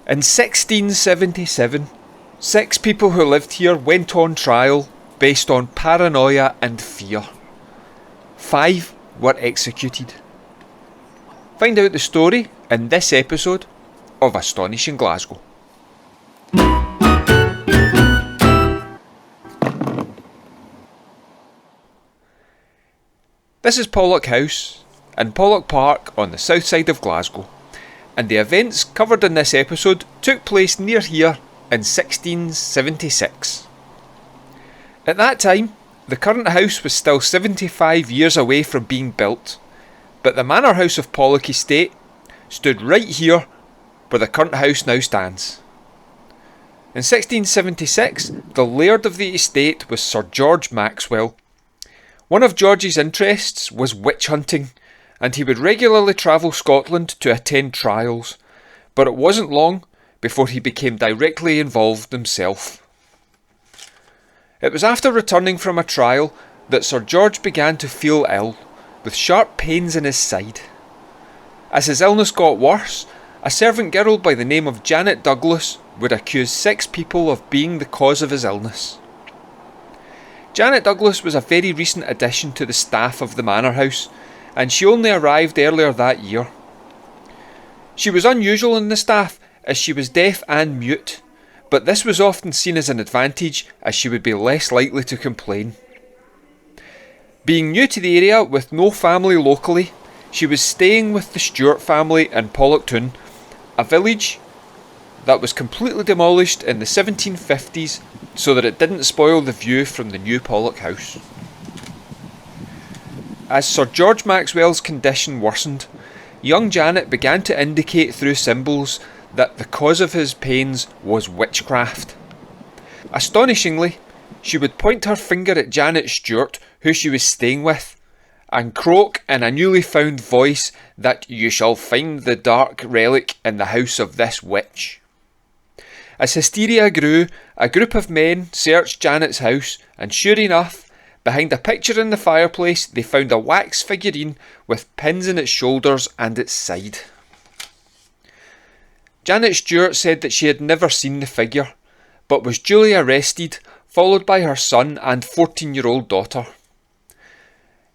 In 1677, 6 people who lived here went on trial based on paranoia and fear. 5 were executed. Find out the story in this episode of Astonishing Glasgow. This is Pollok House in Pollok Park on the south side of Glasgow, and the events covered in this episode took place near here in 1676. At that time, the current house was still 75 years away from being built, but the manor house of Pollok Estate stood right here where the current house now stands. In 1676, the laird of the estate was Sir George Maxwell. One of George's interests was witch hunting, and he would regularly travel Scotland to attend trials, but it wasn't long before he became directly involved himself. It was after returning from a trial that Sir George began to feel ill, with sharp pains in his side. As his illness got worse, a servant girl by the name of Janet Douglas would accuse 6 people of being the cause of his illness. Janet Douglas was a very recent addition to the staff of the manor house, and she only arrived earlier that year. She was unusual in the staff as she was deaf and mute, but this was often seen as an advantage as she would be less likely to complain. Being new to the area with no family locally, she was staying with the Stewart family in Pollok, a village that was completely demolished in the 1750s so that it didn't spoil the view from the new Pollok house. As Sir George Maxwell's condition worsened, young Janet began to indicate through symbols that the cause of his pains was witchcraft. Astonishingly, she would point her finger at Janet Stewart, who she was staying with, and croak in a newly found voice that "you shall find the dark relic in the house of this witch." As hysteria grew, a group of men searched Janet's house, and sure enough, behind a picture in the fireplace, they found a wax figurine with pins in its shoulders and its side. Janet Stewart said that she had never seen the figure, but was duly arrested, followed by her son and 14-year-old daughter.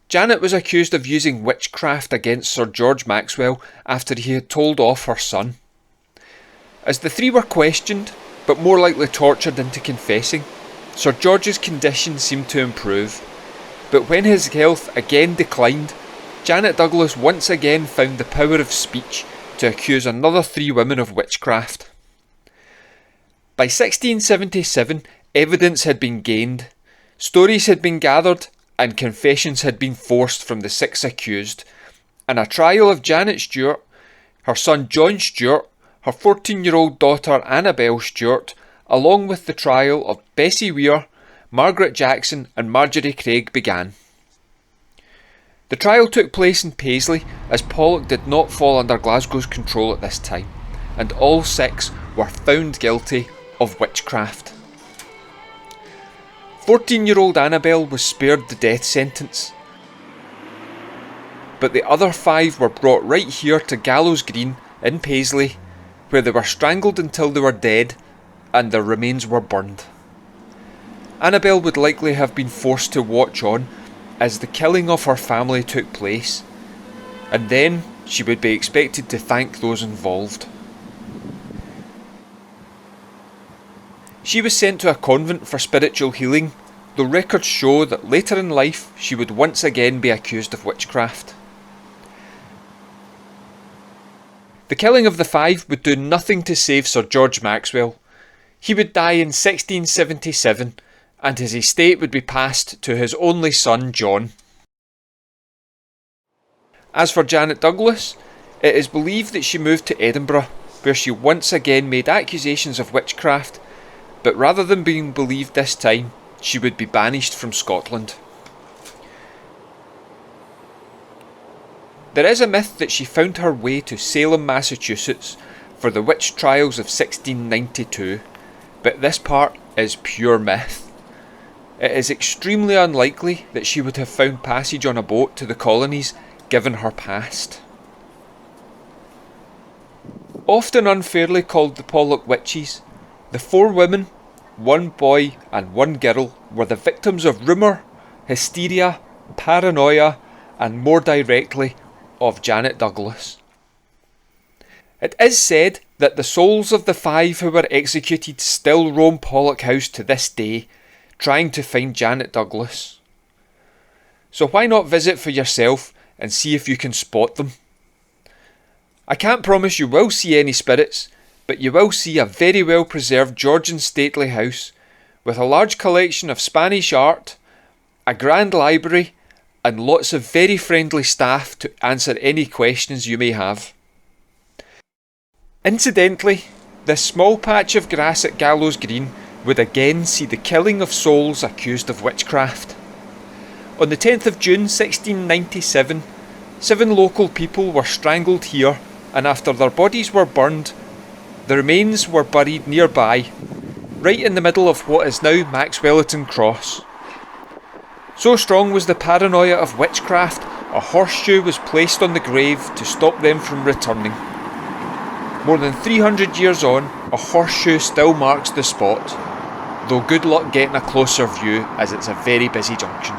Janet was accused of using witchcraft against Sir George Maxwell after he had told off her son. As the 3 were questioned, but more likely tortured into confessing, Sir George's condition seemed to improve, but when his health again declined, Janet Douglas once again found the power of speech to accuse another 3 women of witchcraft. By 1677, evidence had been gained, stories had been gathered, and confessions had been forced from the 6 accused, and a trial of Janet Stewart, her son John Stewart, her 14-year-old daughter Annabel Stewart, along with the trial of Bessie Weir, Margaret Jackson and Marjorie Craig began. The trial took place in Paisley, as Pollok did not fall under Glasgow's control at this time, and all 6 were found guilty of witchcraft. 14-year-old Annabel was spared the death sentence, but the other 5 were brought right here to Gallows Green in Paisley, where they were strangled until they were dead, and their remains were burned. Annabel would likely have been forced to watch on as the killing of her family took place, and then she would be expected to thank those involved. She was sent to a convent for spiritual healing, though records show that later in life she would once again be accused of witchcraft. The killing of the 5 would do nothing to save Sir George Maxwell. He would die in 1677, and his estate would be passed to his only son John. As for Janet Douglas, it is believed that she moved to Edinburgh, where she once again made accusations of witchcraft, but rather than being believed this time, she would be banished from Scotland. There is a myth that she found her way to Salem, Massachusetts for the witch trials of 1692, but this part is pure myth. It is extremely unlikely that she would have found passage on a boat to the colonies given her past. Often unfairly called the Pollok witches, the 4 women, 1 boy and 1 girl were the victims of rumour, hysteria, paranoia and more directly of Janet Douglas. It is said that the souls of the 5 who were executed still roam Pollok House to this day, trying to find Janet Douglas. So why not visit for yourself and see if you can spot them? I can't promise you will see any spirits, but you will see a very well preserved Georgian stately house with a large collection of Spanish art, a grand library and lots of very friendly staff to answer any questions you may have. Incidentally, this small patch of grass at Gallows Green would again see the killing of souls accused of witchcraft. On the 10th of June 1697, 7 local people were strangled here, and after their bodies were burned, the remains were buried nearby, right in the middle of what is now Maxwellerton Cross. So strong was the paranoia of witchcraft, a horseshoe was placed on the grave to stop them from returning. More than 300 years on, a horseshoe still marks the spot, though good luck getting a closer view as it's a very busy junction.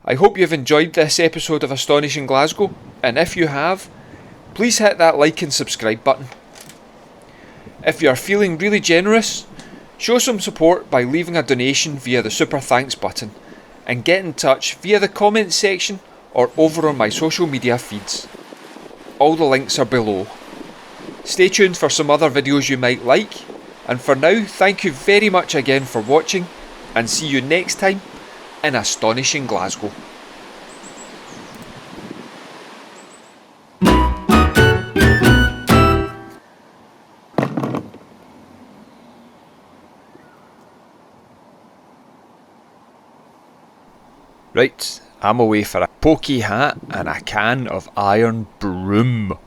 I hope you've enjoyed this episode of Astonishing Glasgow, and if you have, please hit that like and subscribe button. If you are feeling really generous, show some support by leaving a donation via the Super Thanks button, and get in touch via the comments section or over on my social media feeds. All the links are below. Stay tuned for some other videos you might like, and for now, thank you very much again for watching, and see you next time in Astonishing Glasgow. Right, I'm away for a pokey hat and a can of iron broom.